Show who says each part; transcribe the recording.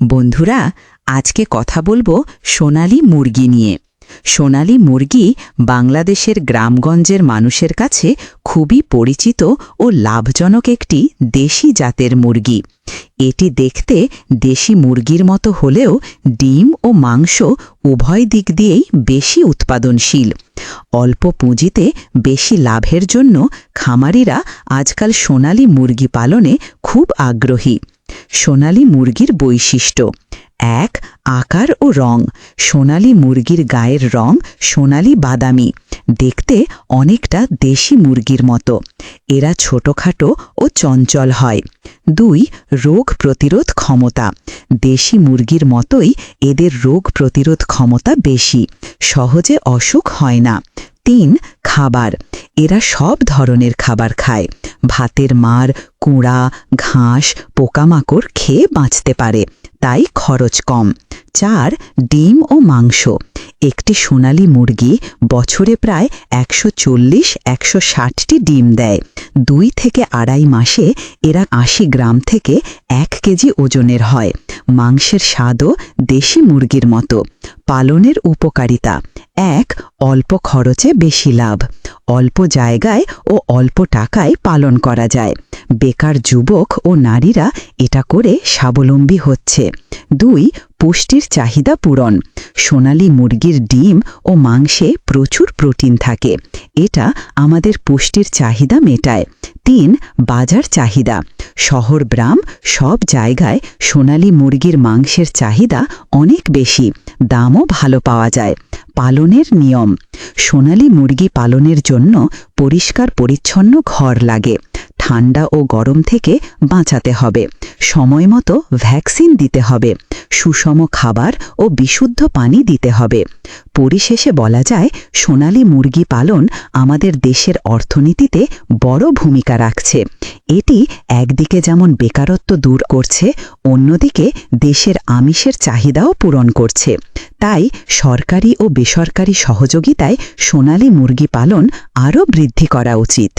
Speaker 1: বন্ধুরা, আজকে কথা বলবো সোনালী মুরগি নিয়ে। সোনালী মুরগি বাংলাদেশের গ্রামগঞ্জের মানুষের কাছে খুবই পরিচিত ও লাভজনক একটি দেশি জাতের মুরগি। এটি দেখতে দেশি মুরগির মতো হলেও ডিম ও মাংস উভয় দিক দিয়েই বেশি উৎপাদনশীল। অল্প পুঁজিতে বেশি লাভের জন্য খামারিরা আজকাল সোনালী মুরগি পালনে খুব আগ্রহী। সোনালী মুরগির বৈশিষ্ট্য: ১. আকার ও রং। সোনালী মুরগির গায়ের রং সোনালী বাদামি, দেখতে অনেকটা দেশি মুরগির মতো। এরা ছোটখাটো ও চঞ্চল হয়। ২. রোগ প্রতিরোধ ক্ষমতা। দেশি মুরগির মতোই এদের রোগ প্রতিরোধ ক্ষমতা বেশি, সহজে অসুখ হয় না। ৩. খাবার। এরা সব ধরনের খাবার খায়। ভাতের মাড়, কুঁড়া, ঘাস, পোকামাকড় খেয়ে বাঁচতে পারে, তাই খরচ কম। ৪. ডিম ও মাংস। একটি সোনালী মুরগি বছরে প্রায় ১৪০-১৬০টি ডিম দেয়। ২ থেকে আড়াই মাসে এরা ৮০ গ্রাম থেকে ১ কেজি ওজনের হয়। মাংসের স্বাদও দেশি মুরগির মতো। পালনের উপকারিতা: ১. অল্প খরচে বেশি লাভ। অল্প জায়গায় ও অল্প টাকায় পালন করা যায়। বেকার যুবক ও নারীরা এটা করে স্বাবলম্বী হচ্ছে। ২. পুষ্টির চাহিদা পূরণ। সোনালী মুরগির ডিম ও মাংসে প্রচুর প্রোটিন থাকে, এটা আমাদের পুষ্টির চাহিদা মেটায়। ৩. বাজার চাহিদা। শহর গ্রাম সব জায়গায় সোনালী মুরগির মাংসের চাহিদা অনেক বেশি, দামও ভালো পাওয়া যায়। পালনের নিয়ম: সোনালী মুরগি পালনের জন্য পরিষ্কার পরিচ্ছন্ন ঘর লাগে। ঠান্ডা ও গরম থেকে বাঁচাতে হবে। সময়মতো ভ্যাকসিন দিতে হবে। সুষম খাবার ও বিশুদ্ধ পানি দিতে হবে। পরিশেষে বলা যায়, সোনালী মুরগি পালন আমাদের দেশের অর্থনীতিতে বড় ভূমিকা রাখছে। এটি একদিকে যেমন বেকারত্ব দূর করছে, অন্যদিকে দেশের আমিষের চাহিদাও পূরণ করছে। তাই সরকারি ও বেসরকারি সহযোগিতায় সোনালী মুরগি পালন আরও বৃদ্ধি করা উচিত।